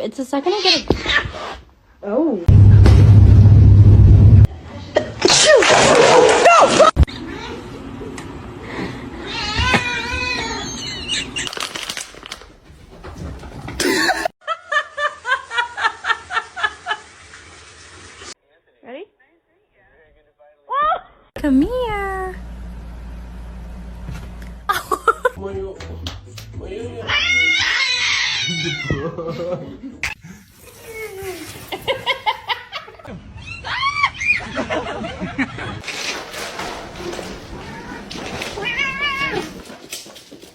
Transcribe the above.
it's the second I get a... Oh. Ready? Come here.